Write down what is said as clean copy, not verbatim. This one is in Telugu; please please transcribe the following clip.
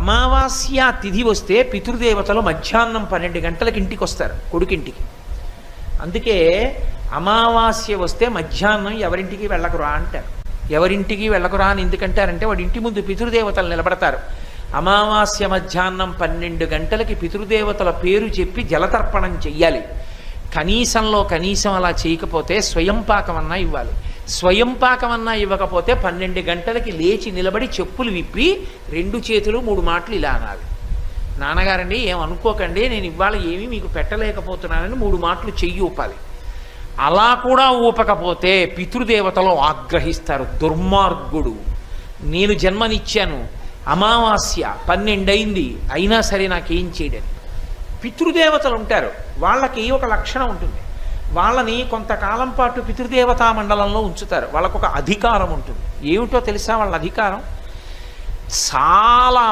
అమావాస్య తిథి వస్తే పితృదేవతలు మధ్యాహ్నం 12 గంటలకి ఇంటికి వస్తారు, కొడుకింటికి. అందుకే అమావాస్య వస్తే మధ్యాహ్నం ఎవరింటికి వెళ్ళకురా అంటారు. ఎవరింటికి వెళ్ళకురా అని ఎందుకంటారంటే వాడి ఇంటి ముందు పితృదేవతలు నిలబడతారు. అమావాస్య మధ్యాహ్నం 12 గంటలకి పితృదేవతల పేరు చెప్పి జలతర్పణం చెయ్యాలి. కనీసంలో కనీసం అలా చేయకపోతే స్వయం పాకమన్నా ఇవ్వాలి. స్వయం పాకమన్నా ఇవ్వకపోతే 12 గంటలకి లేచి నిలబడి చెప్పులు విప్పి 2 చేతులు 3 మాటలు ఇలా అనాలి. నాన్నగారండి ఏమనుకోకండి, నేను ఇవాళ ఏమీ మీకు పెట్టలేకపోతున్నానని 3 మాటలు చెయ్యి ఊపాలి. అలా కూడా ఊపకపోతే పితృదేవతలు ఆగ్రహిస్తారు. దుర్మార్గుడు, నేను జన్మనిచ్చాను, అమావాస్య 12 అయింది, అయినా సరే నాకేం చేయడని. పితృదేవతలు ఉంటారు, వాళ్ళకి ఒక లక్షణం ఉంటుంది. వాళ్ళని కొంతకాలం పాటు పితృదేవతా మండలంలో ఉంచుతారు. వాళ్ళకు ఒక అధికారం ఉంటుంది. ఏమిటో తెలుసా వాళ్ళ అధికారం? చాలా